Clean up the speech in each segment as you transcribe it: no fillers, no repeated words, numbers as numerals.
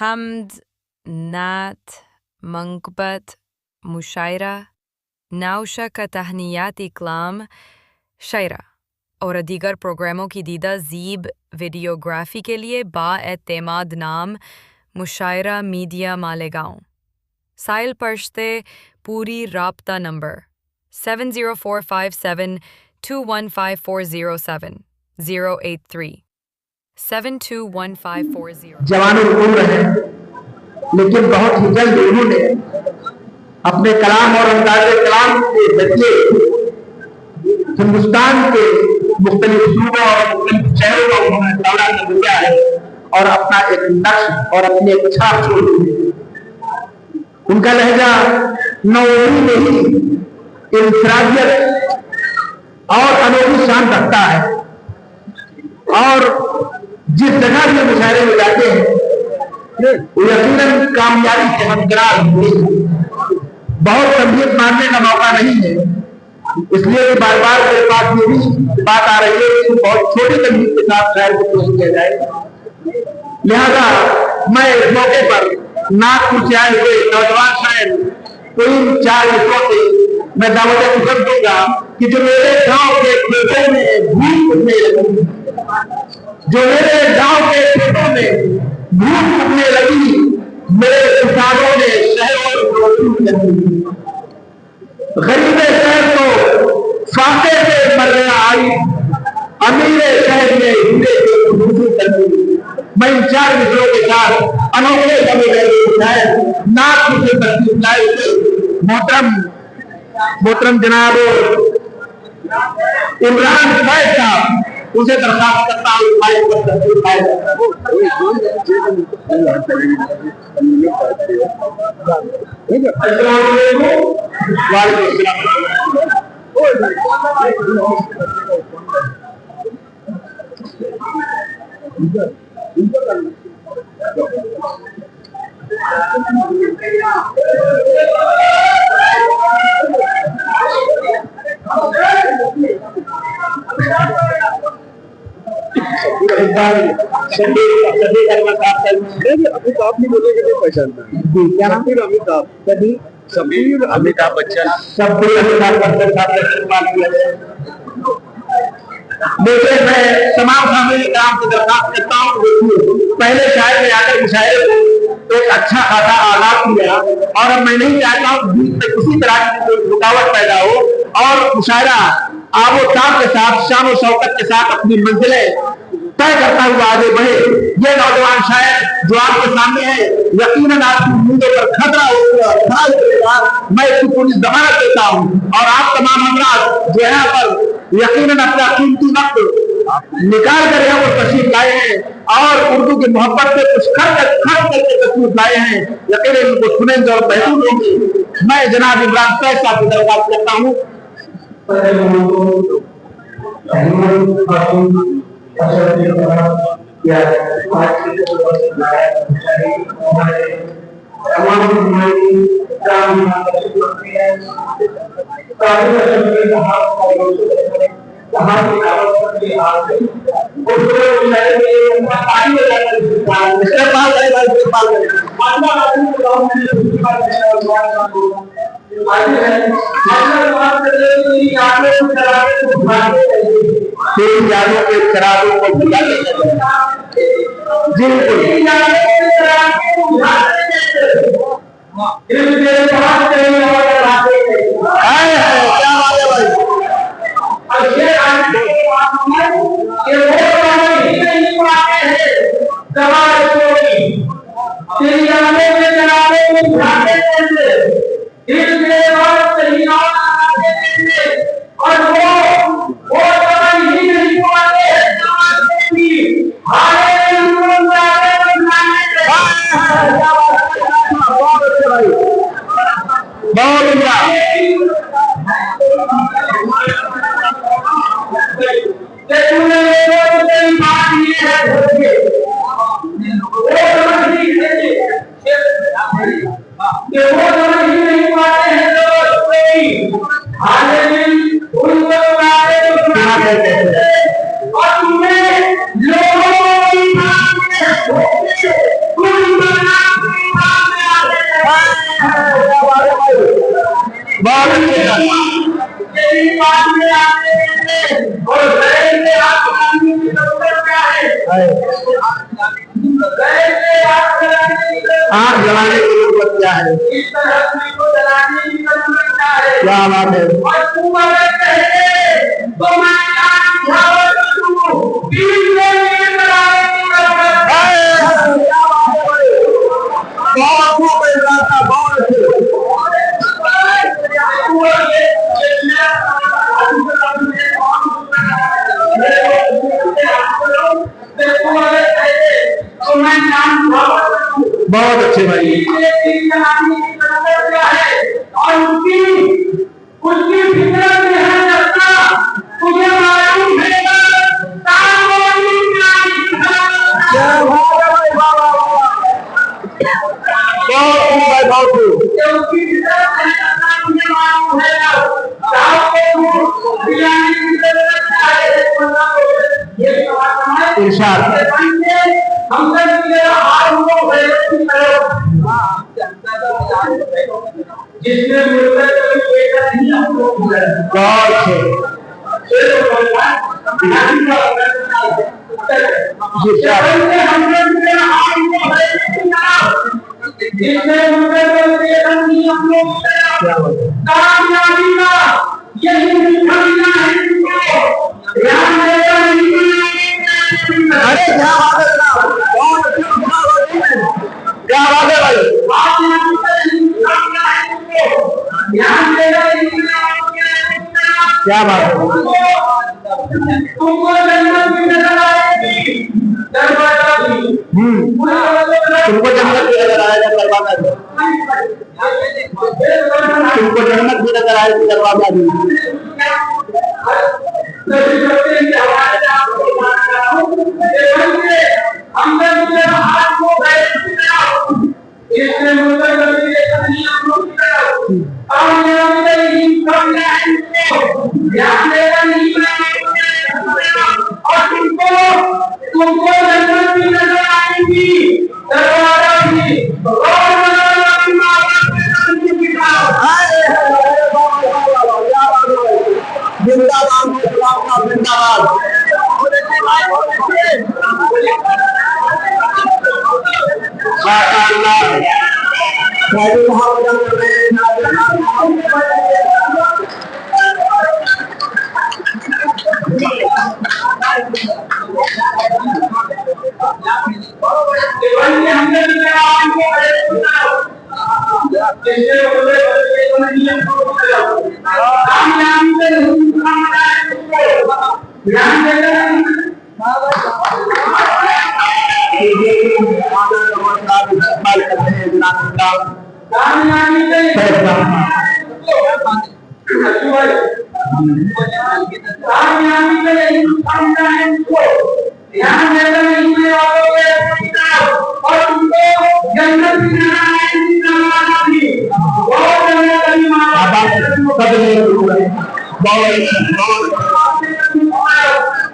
हमद, नात, मंकबत, मुशायरा, नाउशा का तहनियात इकलाम, शायरा और दीगर प्रोग्रामों की दीदा ज़ीब वीडियोग्राफी के लिए बाएतमाद नाम मुशायरा मीडिया मालेगांव। साइल परश्ते पूरी राब्ता नंबर 704572154070 083 721540। जवानों घूम रहे हैं, लेकिन बहुत ही जल्द उन्होंने अपने कलाम और अंदाज़े कलाम के जरिए हिंदुस्तान के मुख्तलिफ सूबों और मुख्तलिफ शहरों का उन्होंने दौरा कर लिया है और अपना एक नक्श और अपनी एक छाप छोड़ दी है। उनका लहजा नौवीं में ही इंफरादियत और अनोखी शान रखता है और जिस जगह भी मुशायरे में जाते हैं वो यकीनन कामयाबी से हमदराज हुए। बहुत तबीयत मारने का मौका नहीं है, इसलिए भी बार बार मेरे पास ये भी बात आ रही है कि बहुत छोटी तबीयत के साथ शायर को पेश किया जाए। लिहाजा मैं इस मौके पर नागपुर से आए हुए नौजवान शायर को इन 4 मित्रों से मैं दावत खुशब दूंगा कि जो मेरे गांव के खेतों में भूख उगने लगी, जो मेरे गांव के खेतों में भूख उगने लगी, मेरे किसानों ने शहरों में रोटी लगी। गरीब शहर तो फाके से मरना आई, अमीर शहर में हीरे की खुशबू लगी। मैं इन 4 मित्रों के साथ अनोखे नागपुर से तस्वीर लाए मोहतरम जनाब इमरान फैज साहब, उसे दरखास्त करता हूँ अमिताभ नहीं बोलेंगे नहीं पहचानना। क्या नाम है? अमिताभ शब्बीर अमिताभ बच्चन मुझे मैं तमाम सामने काम की दरखास्त करता हूँ। पहले शायर में आकर मुशायरे को एक अच्छा खासा आगाज किया और अब मैं नहीं चाहता हूँ बीच में किसी तरह की कोई रुकावट पैदा हो और मुशायरा आबो ताब के साथ शान और शौकत के साथ अपनी मंजिलें तय करता हुआ आगे बढ़े। ये नौजवान शायर जो आपके सामने है, यकीनन आपकी उम्मीदों पर खतरा होगा। मैं इसकी पूरी जमानत देता हूँ और आप तमाम हमराज जो यहाँ पर यकीनन अपना कीमती वक्त निकाल कर यहाँ पर तशरीफ लाए हैं और उर्दू की मोहब्बत से कुछ खर्च करके तशरीफ लाए हैं, यकीनन उनको सुनेंगे और महसूस होंगे। मैं जनाब इमरान फैज साहब की दरख्वास्त करता हूँ। यादों के शराबों को भुला बहुत अच्छे आग जलाने की जरूरत क्या है? क्या बात है? बहुत अच्छे भाई। और उसकी फितरत में है रखना, तुझे मालूम है इरशाद जिसने कामयाबी का यही निशाना है इनको ध्यान देगा नहीं। अरे क्या बात है जनाब, बहुत क्या बात है भाई, ध्यान देगा क्या बात है। तुमको जन्नत की नजर आएगी, दरवाजा भी तुमको जन्नत भी नजर आएगा, दरवाजा भी तुमको जन्नत भी नजर आएगी, दरवाजा भी। और तुमको जन्नत भी नजर आएगी, दरवाजा भी जिंदाबाद जिंदाबाद।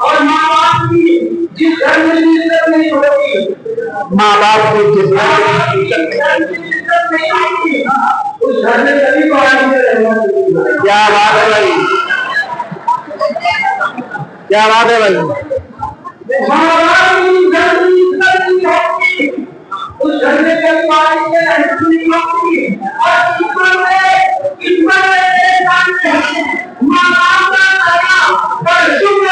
और माँ बाप की जिस घर में इज्जत नहीं होगी, माँ बाप को जिस नहीं आएगी, उस घर में कभी क्या बात है भाई, क्या बात है भाई। माँ बाप की घर में इज्जत नहीं होगी, उस घर में कभी नहीं होगी। और माँ बाप का दया और शुक्र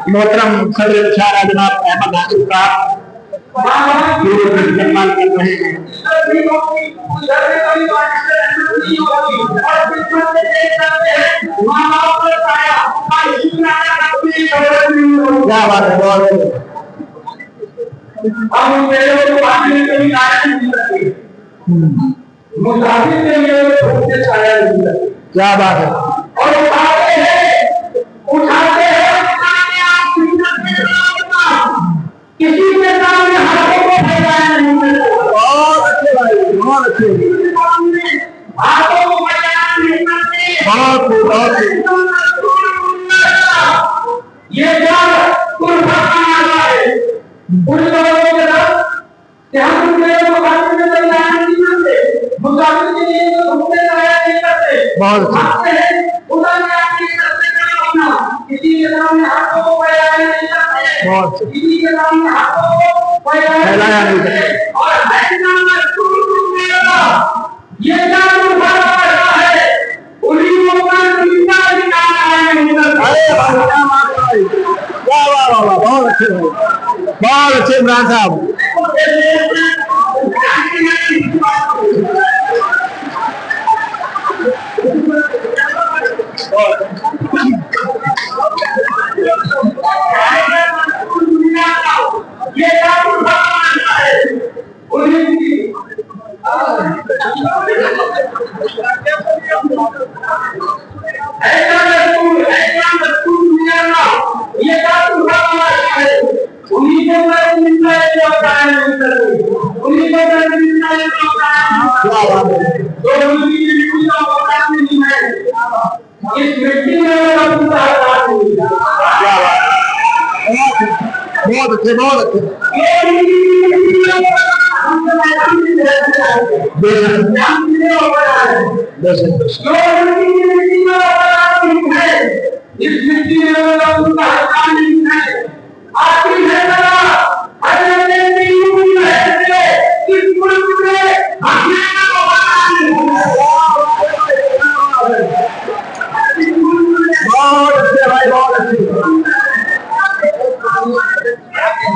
मोहतरम सदर इशारा जनाब अहमद हाशिम साहब सम्मान कर रहे हैं। क्या बात है, बहुत हम मेरे को बात में कभी आया नहीं सकते, मुसाफिर के लिए छोटे छाया नहीं सकते। क्या बात है। और उठाते हैं किसी के सामने हाथों को फैलाया नहीं मिलता। बहुत अच्छे भाई, बहुत अच्छे, हाथों को फैलाया नहीं मिलते। ये जान कुर्बान है उन लोगों के साथ क्या उनके लोग हाथ में तैयार नहीं करते मुकाबले के लिए घूमने तैयार नहीं करते बहुत आते हैं उन्होंने आपकी करते करना किसी के सामने हाथों को फैलाया नहीं करते बहुत किसी के सामने हाथों को फैलाया नहीं करते और हैदराबाद में टूटूंगा ये जान कुर्बान है उन्हीं को का जिंदा निकालना है अरे वाह वाह वाह वाह बहुत अच्छे भाई बहुत अच्छे इमरान साहब ये इस मिट्टी में बहुत अच्छे बहुत अच्छे इस मिट्टी में आखिरी है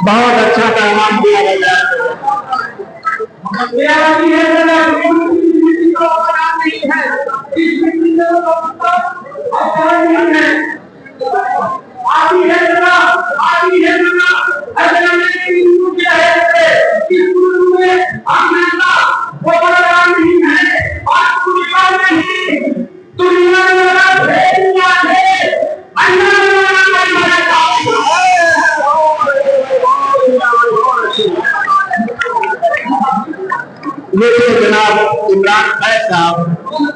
बहुत अच्छा पैगाम दिया गया ये जनाब इमरान साहब